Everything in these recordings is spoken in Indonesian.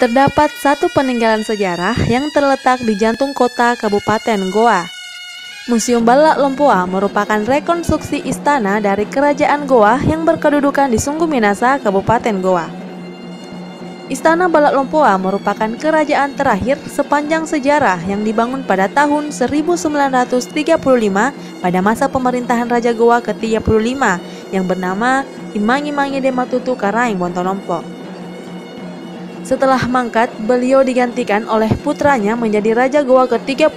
Terdapat satu peninggalan sejarah yang terletak di jantung kota Kabupaten Goa. Museum Balak Lompoa merupakan rekonstruksi istana dari Kerajaan Goa yang berkedudukan di Sungguh Minasa, Kabupaten Goa. Istana Balak Lompoa merupakan kerajaan terakhir sepanjang sejarah yang dibangun pada tahun 1935 pada masa pemerintahan Raja Goa ke-35 yang bernama Imangi Mangi Dematutu Karaeng Bontonompo. Setelah mangkat, beliau digantikan oleh putranya menjadi Raja Goa ke-36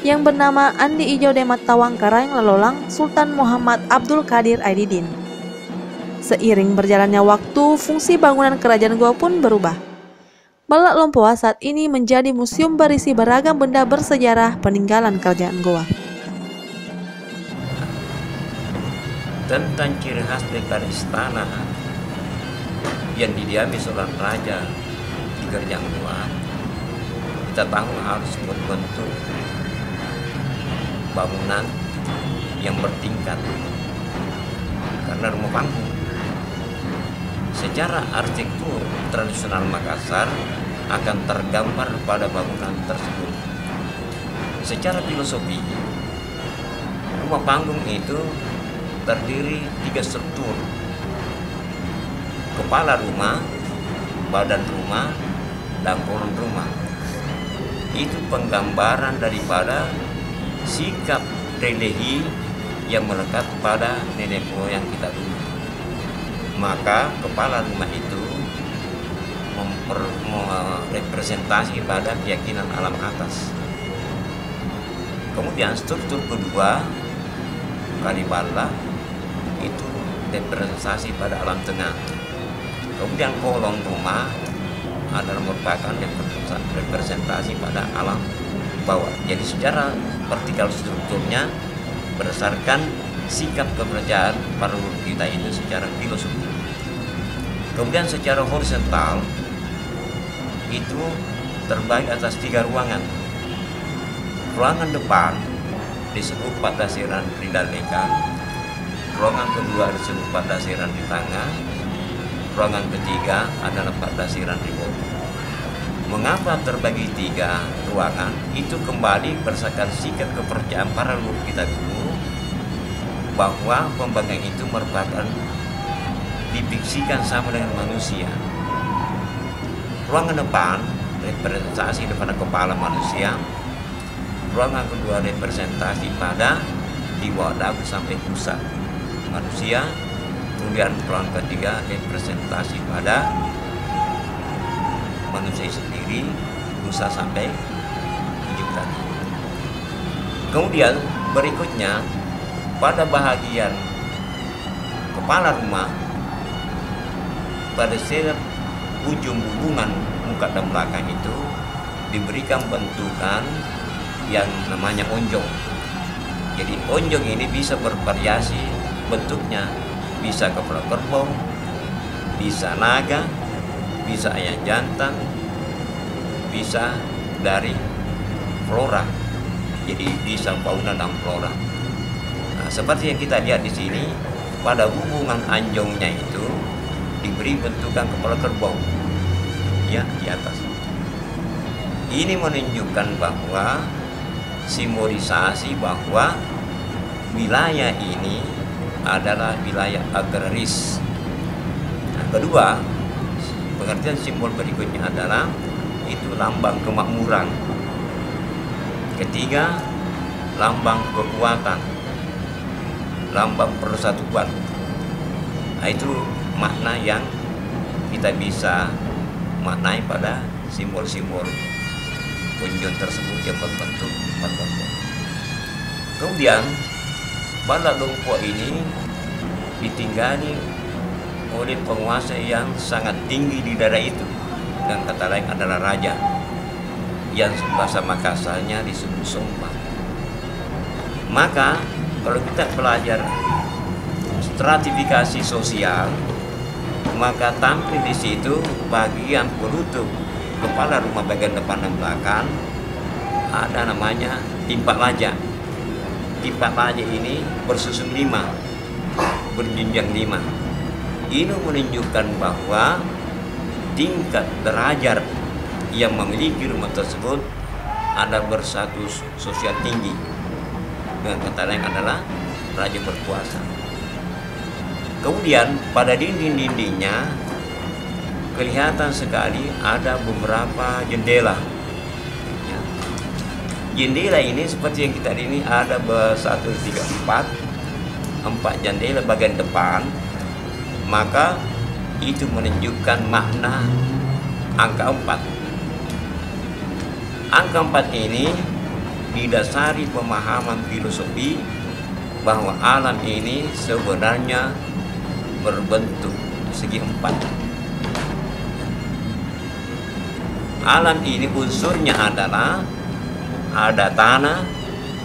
yang bernama Andi Ijo Demat Tawang Karaeng Lalolang Sultan Muhammad Abdul Qadir Aididin. Seiring berjalannya waktu, fungsi bangunan kerajaan Goa pun berubah. Balak Lompoa saat ini menjadi museum berisi beragam benda bersejarah peninggalan kerajaan Goa. Tentang ciri khas dari istana yang didiami seorang raja di kerajaan Goa, kita tahu harus berbentuk bangunan yang bertingkat karena rumah panggung. Secara arsitektur tradisional Makassar akan tergambar pada bangunan tersebut. Secara filosofi, rumah panggung itu terdiri 3 struktur: kepala rumah, badan rumah, dan kolom rumah. Itu penggambaran daripada sikap religi yang melekat pada nenek moyang kita dulu. Maka kepala rumah itu merepresentasi pada keyakinan alam atas. Kemudian struktur kedua, kalibala, itu representasi pada alam tengah. Kemudian kolong rumah adalah merupakan representasi pada alam bawah. Jadi secara vertikal strukturnya berdasarkan sikap kepercayaan para leluhur kita itu secara filosofi. Kemudian secara horizontal itu terbagi atas 3 ruangan. Ruangan depan disebut Padasiran Ridaleka, ruangan kedua disebut Padasiran di tengah, ruangan ketiga adalah Padasiran di bawah. Mengapa terbagi 3 ruangan? Itu kembali berdasarkan sikap kepercayaan para leluhur kita dulu, bahwa pembangkang itu merupakan difiksikan sama dengan manusia. Ruangan depan representasi pada kepala manusia, ruangan kedua representasi pada di bawah dagu sampai pusat manusia, kemudian ruangan ketiga representasi pada manusia sendiri, pusat sampai ujung kaki. Kemudian berikutnya pada bahagian kepala rumah, pada setiap ujung hubungan muka dan belakang itu diberikan bentukan yang namanya onjong. Jadi onjong ini bisa bervariasi bentuknya, bisa kepala kerbau, bisa naga, bisa ayam jantan, bisa dari flora. Jadi bisa fauna dan flora. Nah, seperti yang kita lihat di sini, pada hubungan anjongnya itu diberi bentukan kepala kerbau, ya, di atas. Ini menunjukkan bahwa simbolisasi bahwa wilayah ini adalah wilayah agraris. Nah, kedua, pengertian simbol berikutnya adalah itu lambang kemakmuran. Ketiga, lambang kekuatan, lambang persatuan. Nah, itu makna yang kita bisa maknai pada simbol-simbol kunjung tersebut yang berbentuk 4 kelompok. Kemudian Balak Lompoa ini ditinggali oleh penguasa yang sangat tinggi di daerah itu, dan kata lain adalah raja, yang bahasa Makassarnya disebut Somba. Maka kalau kita belajar stratifikasi sosial, maka tampil di situ bagian penutup kepala rumah bagian depan dan belakang ada namanya timpak laja. Timpak laja ini bersusun 5, berjenjang 5. Ini menunjukkan bahwa tingkat derajat yang memiliki rumah tersebut ada berstatus sosial tinggi. Dengan kata lain adalah raja berkuasa. Kemudian pada dinding-dindingnya kelihatan sekali ada beberapa jendela. Ya. Jendela ini seperti yang kita lihat ini ada 1, 3, 4 jendela bagian depan. Maka itu menunjukkan makna angka 4. Angka 4 ini didasari pemahaman filosofi bahwa alam ini sebenarnya berbentuk segi 4. Alam ini unsurnya adalah ada tanah,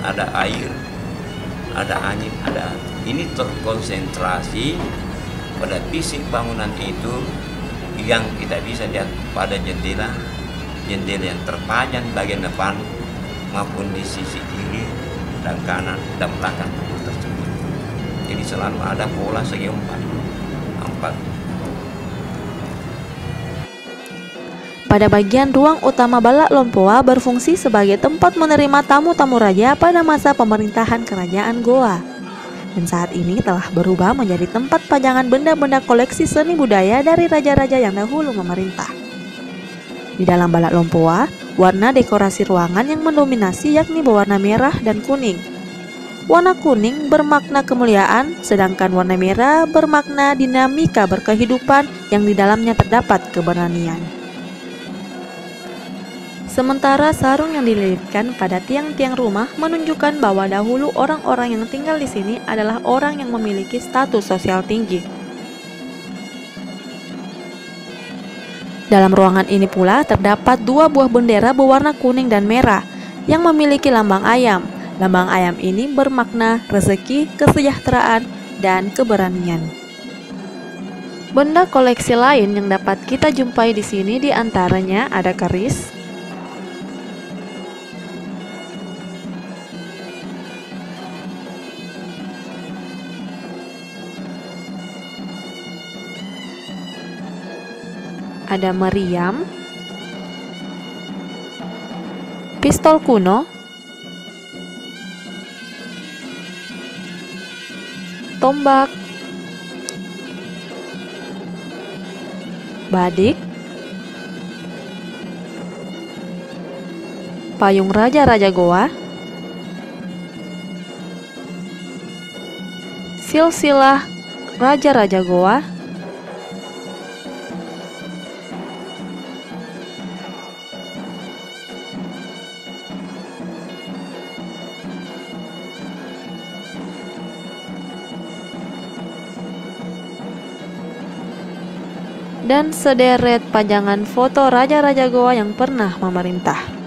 ada air, ada angin, ada ini terkonsentrasi pada fisik bangunan itu yang kita bisa lihat pada jendela yang terpajang bagian depan maupun di sisi kiri dan kanan dan belakang tersebut. Jadi selalu ada pola segi 4. Pada bagian ruang utama Balak Lompoa berfungsi sebagai tempat menerima tamu-tamu raja pada masa pemerintahan kerajaan Goa. Dan saat ini telah berubah menjadi tempat pajangan benda-benda koleksi seni budaya dari raja-raja yang dahulu memerintah. Di dalam Balak Lompoa, warna dekorasi ruangan yang mendominasi yakni berwarna merah dan kuning. Warna kuning bermakna kemuliaan, sedangkan warna merah bermakna dinamika berkehidupan yang di dalamnya terdapat keberanian. Sementara sarung yang dililitkan pada tiang-tiang rumah menunjukkan bahwa dahulu orang-orang yang tinggal di sini adalah orang yang memiliki status sosial tinggi. Dalam ruangan ini pula terdapat 2 buah bendera berwarna kuning dan merah yang memiliki lambang ayam. Lambang ayam ini bermakna rezeki, kesejahteraan, dan keberanian. Benda koleksi lain yang dapat kita jumpai di sini diantaranya ada keris, ada meriam, pistol kuno, tombak, badik, payung raja-raja Goa, silsilah raja-raja Goa, dan sederet pajangan foto raja-raja Goa yang pernah memerintah.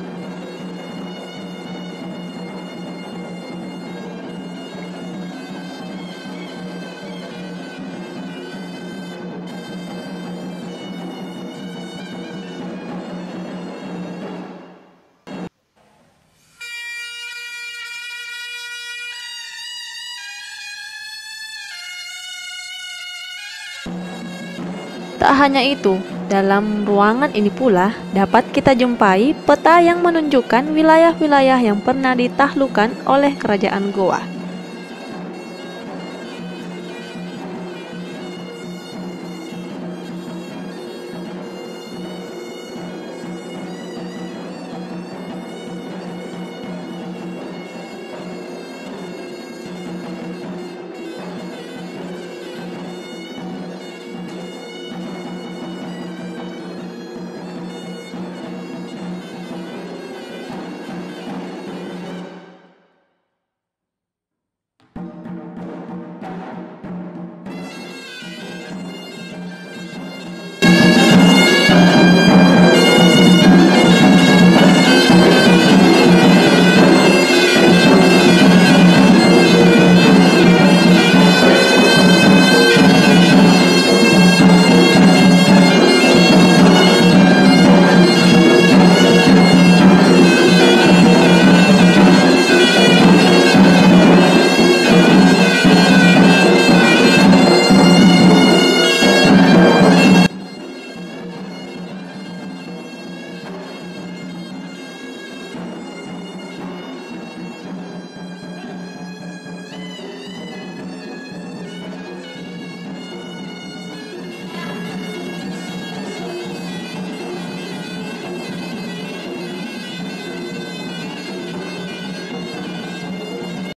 Tak hanya itu, dalam ruangan ini pula dapat kita jumpai peta yang menunjukkan wilayah-wilayah yang pernah ditaklukkan oleh kerajaan Goa.